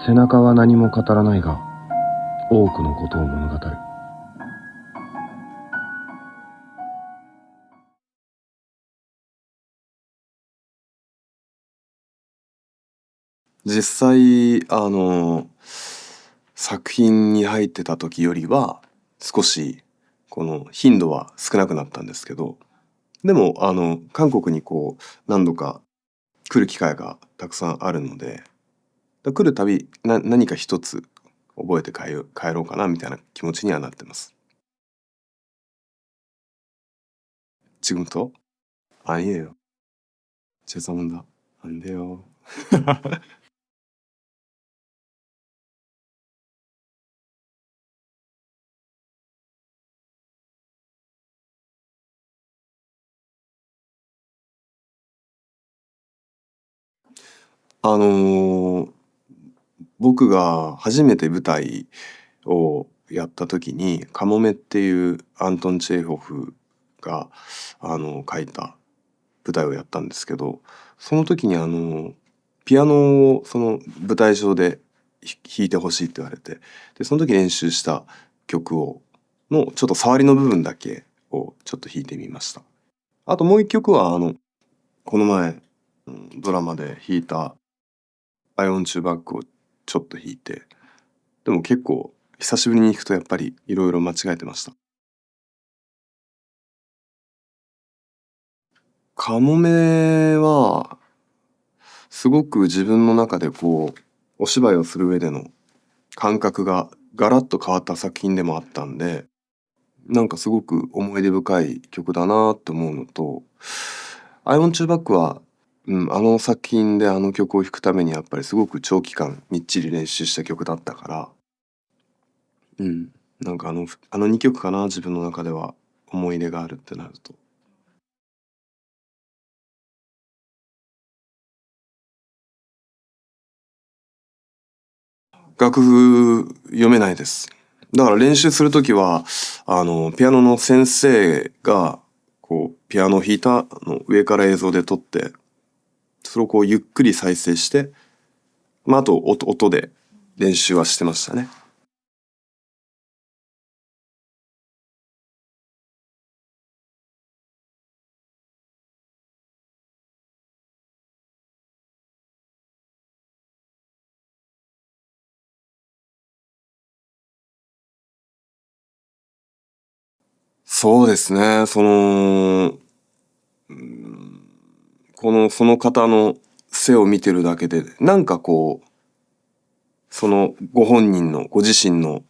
背中は何も語らないが、多くのことを物語る。実際作品に入ってた時よりは少しこの頻度は少なくなったんですけど、でも韓国に何度か来る機会がたくさんあるので、来るたび何か一つ覚えて帰ろうかなみたいな気持ちにはなってます。지금부터? 아니에요. 죄송합니다. 안 돼요. あのー僕が初めて舞台をやった時に「カモメ」っていうアントン・チェーホフが書いた舞台をやったんですけど、その時にピアノをその舞台上で弾いてほしいって言われて、でその時練習した曲のちょっと触りの部分だけをちょっと弾いてみました。あともう一曲はこの前ドラマで弾いた「I Want You Back」をちょっと弾いて、でも結構久しぶりに弾くとやっぱりいろいろ間違えてました。カモメはすごく自分の中でお芝居をする上での感覚がガラッと変わった作品でもあったんで、なんかすごく思い出深い曲だなって思うのと、「I Want You Back」は、あの作品であの曲を弾くためにやっぱりすごく長期間みっちり練習した曲だったから、なんかあの2曲かな、自分の中では思い入れがあるってなると。楽譜読めないです。だから練習するときはピアノの先生がピアノを弾いたの上から映像で撮って、それをゆっくり再生して、あと音で練習はしてましたね。そうですね。その方の背を見てるだけで、なんかそのご自身の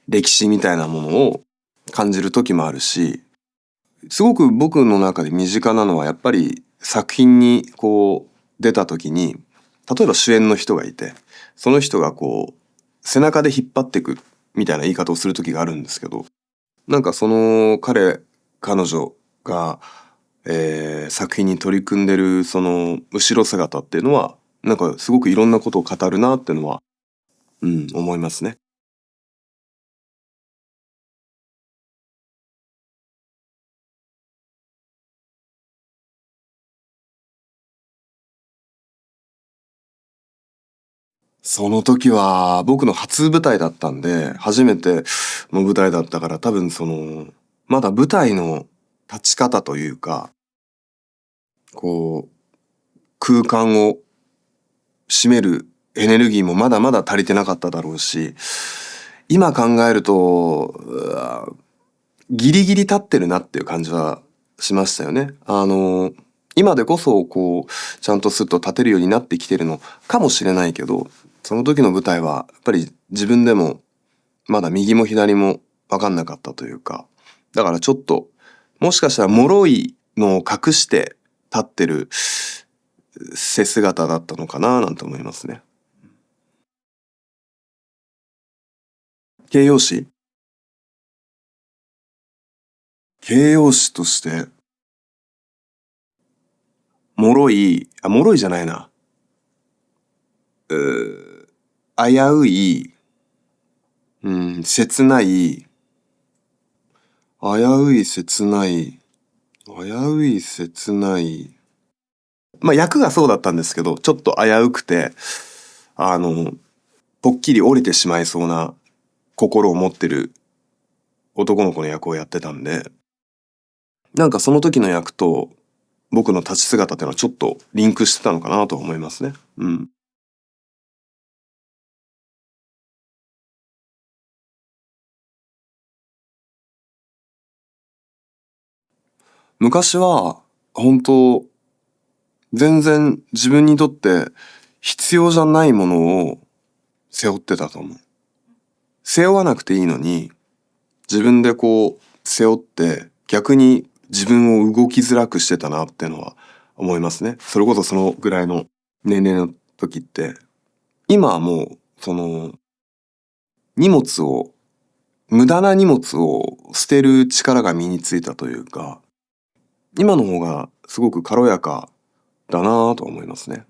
歴史みたいなものを感じる時もあるし、すごく僕の中で身近なのはやっぱり作品に出た時に、例えば主演の人がいて、その人が背中で引っ張ってくみたいな言い方をする時があるんですけど、なんかその彼女が、作品に取り組んでるその後ろ姿っていうのは、なんかすごくいろんなことを語るなっていうのは、思いますね。その時は僕の初舞台だったんで、初めての舞台だったから、多分まだ舞台の立ち方というか、こう、空間を占めるエネルギーもまだまだ足りてなかっただろうし、今考えると、ギリギリ立ってるなっていう感じはしましたよね。今でこそちゃんとスッと立てるようになってきてるのかもしれないけど、その時の舞台はやっぱり自分でもまだ右も左も分かんなかったというか、だからちょっともしかしたら脆いのを隠して立ってる背姿だったのかななんて思いますね。形容詞形容詞として、脆いじゃないな。危うい、切ない、危うい、切ない、危うい、切ない。役がそうだったんですけど、ちょっと危うくて、あの、ぽっきり折れてしまいそうな心を持ってる男の子の役をやってたんで、なんかその時の役と僕の立ち姿っていうのはちょっとリンクしてたのかなと思いますね。うん。昔は、本当全然自分にとって必要じゃないものを背負ってたと思う。背負わなくていいのに、自分でこう背負って逆に自分を動きづらくしてたなっていうのは思いますね。それこそそのぐらいの年齢の時って、今はもうその荷物を、無駄な荷物を捨てる力が身についたというか、今の方がすごく軽やかだなぁと思いますね。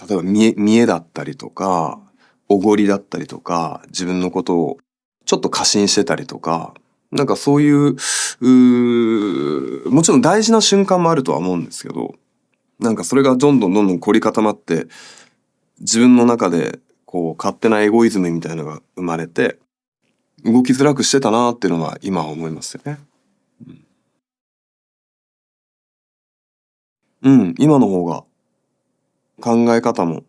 例えば見栄だったりとか、おごりだったりとか、自分のことをちょっと過信してたりとか、なんかそういう、もちろん大事な瞬間もあるとは思うんですけど、なんかそれがどんどん凝り固まって、自分の中でこう勝手なエゴイズムみたいなのが生まれて、動きづらくしてたなっていうのは今は思いますよね。うん、今の方が考え方も、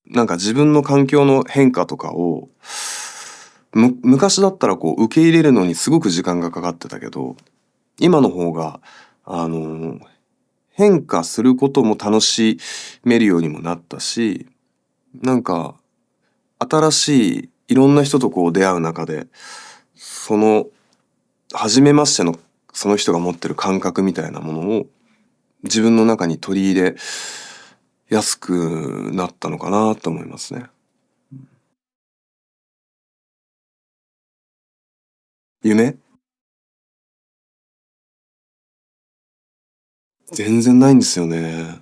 なんか自分の環境の変化とかを、昔だったらこう受け入れるのにすごく時間がかかってたけど、今の方が、あの、変化することも楽しめるようにもなったし、なんか新しいいろんな人とこう出会う中で、その、初めましてのその人が持ってる感覚みたいなものを自分の中に取り入れやすくなったのかなと思いますね。夢全然ないんですよね。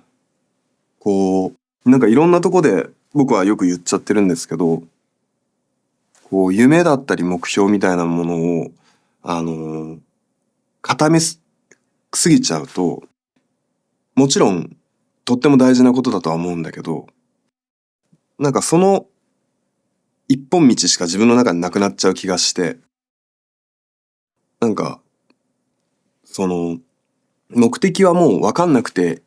こう、なんかいろんなとこで僕はよく言っちゃってるんですけど、こう夢だったり目標みたいなものを、あの、固めすぎちゃうと、もちろんとっても大事なことだとは思うんだけど、なんかその一本道しか自分の中になくなっちゃう気がして、なんか、その、目的はもう分かんなくて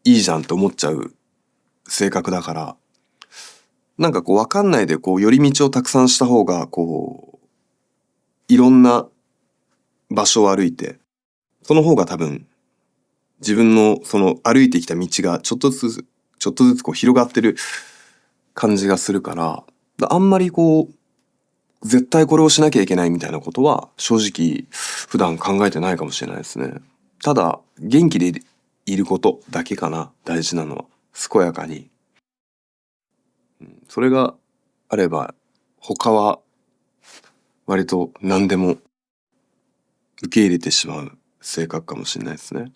いいじゃんって思っちゃう性格だから、なんかこう分かんないでこう寄り道をたくさんした方が、こう、いろんな場所を歩いて、その方が多分自分のその歩いてきた道がちょっとずつこう広がってる感じがするから、あんまりこう、絶対これをしなきゃいけないみたいなことは正直普段考えてないかもしれないですね。ただ元気でいることだけかな、大事なのは。健やかに。それがあれば他は割と何でも受け入れてしまう性格かもしれないですね。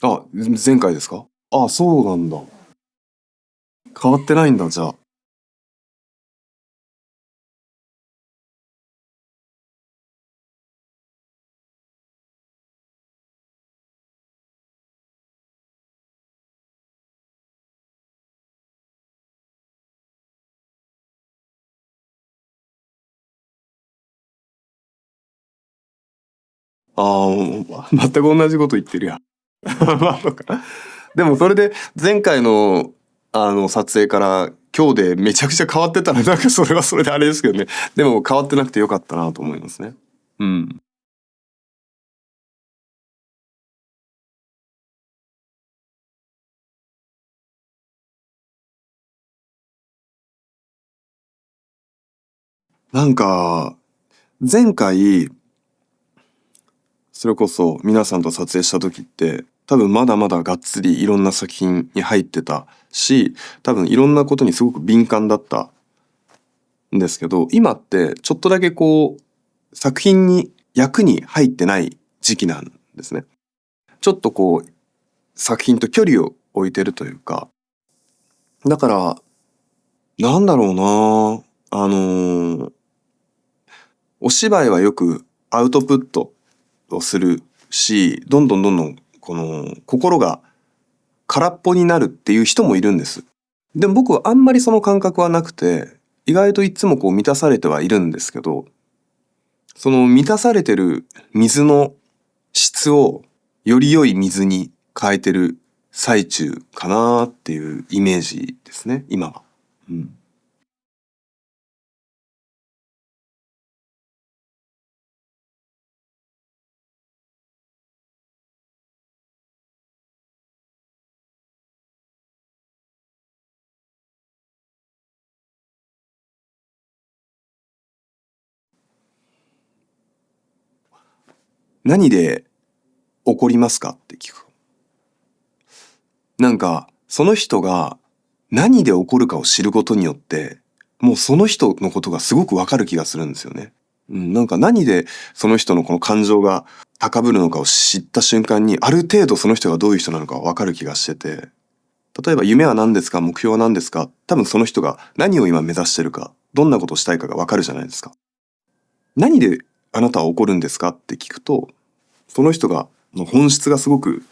あ、前回ですか？あ、そうなんだ。変わってないんだ、じゃあ。ああ、全く同じこと言ってるやん。まあ、そうか。でもそれで前回の撮影から今日でめちゃくちゃ変わってたらなんかそれはそれであれですけどね。でも変わってなくてよかったなと思いますね。うん。なんか前回それこそ皆さんと撮影した時って多分まだまだがっつりいろんな作品に入ってたし、多分いろんなことにすごく敏感だったんですけど、今ってちょっとだけこう作品に役に入ってない時期なんですね。ちょっとこう作品と距離を置いてるというか、だからなんだろうな、お芝居はよくアウトプットをするし、どんどんこの心が空っぽになるっていう人もいるんです。でも僕はあんまりその感覚はなくて、意外といつもこう満たされてはいるんですけど、その満たされてる水の質をより良い水に変えてる最中かなっていうイメージですね、今は。うん。何で怒りますかって聞く。なんか、その人が何で怒るかを知ることによって、もうその人のことがすごくわかる気がするんですよね。うん、なんか何でその人のこの感情が高ぶるのかを知った瞬間に、ある程度その人がどういう人なのかわかる気がしてて、例えば夢は何ですか、目標は何ですか、多分その人が何を今目指してるか、どんなことをしたいかがわかるじゃないですか。何であなたは怒るんですかって聞くと、その人がの本質がすごく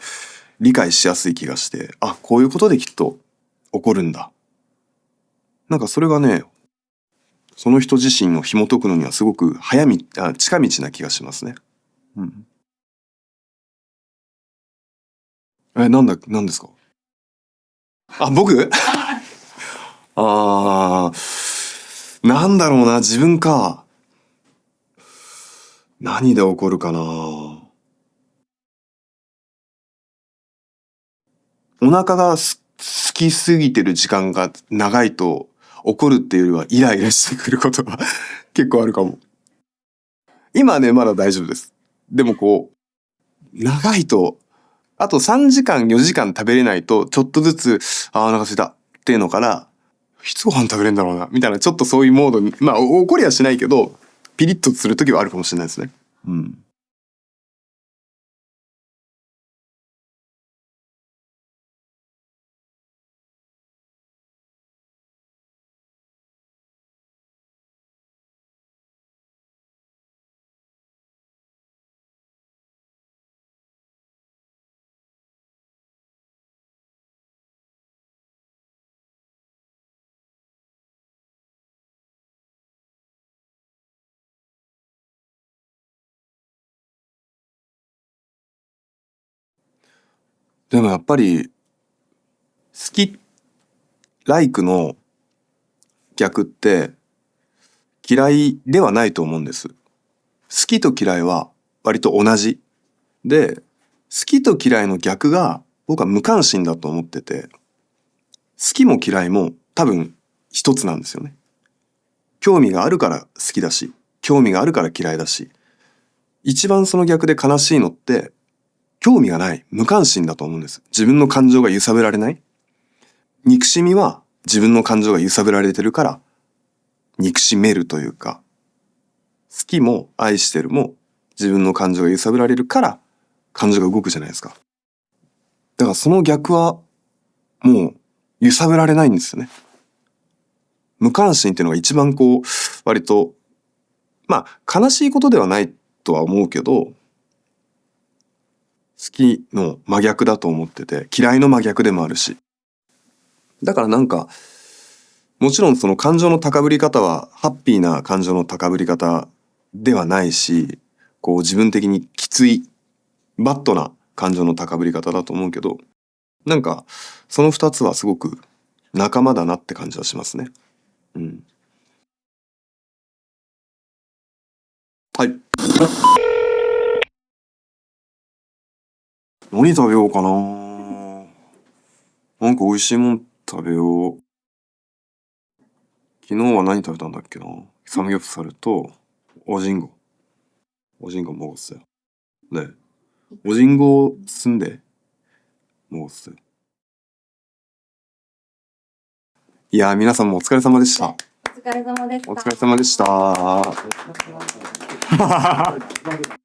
理解しやすい気がして、あ、こういうことできっと怒るんだ。なんかそれがね、その人自身を紐解くのにはすごく近道な気がしますね。うん。何ですか？あ、僕あなんだろうな、自分か。何で怒るかな。お腹が空きすぎてる時間が長いと怒るっていうよりはイライラしてくることが結構あるかも。今はね、まだ大丈夫です。でもこう、長いと、あと3時間、4時間食べれないと、ちょっとずつ、あー、お腹空いたっていうのから、いつご飯食べれんだろうな、みたいな、ちょっとそういうモードに、まあ、怒りはしないけど、ピリッとする時はあるかもしれないですね。うん。でもやっぱり、好き、ライクの逆って、嫌いではないと思うんです。好きと嫌いは割と同じ。で、好きと嫌いの逆が僕は無関心だと思ってて、好きも嫌いも多分一つなんですよね。興味があるから好きだし、興味があるから嫌いだし、一番その逆で悲しいのって、興味がない、無関心だと思うんです。自分の感情が揺さぶられない。憎しみは自分の感情が揺さぶられてるから憎しめるというか、好きも愛してるも自分の感情が揺さぶられるから感情が動くじゃないですか。だからその逆はもう揺さぶられないんですよね。無関心っていうのが一番こう割と、まあ悲しいことではないとは思うけど、好きの真逆だと思ってて、嫌いの真逆でもあるし。だからなんか、もちろんその感情の高ぶり方はハッピーな感情の高ぶり方ではないし、こう自分的にきついバッドな感情の高ぶり方だと思うけど、なんかその二つはすごく仲間だなって感じはしますね。うん。はい。何食べようかな。なんか美味しいもん食べよう。昨日は何食べたんだっけな。サムギョプサルとおじんご。おじんご먹었어요。ね。おじんご住んで먹었어요。いやー、皆さんもお疲れ様でした。お疲れ様でした。お疲れ様でした。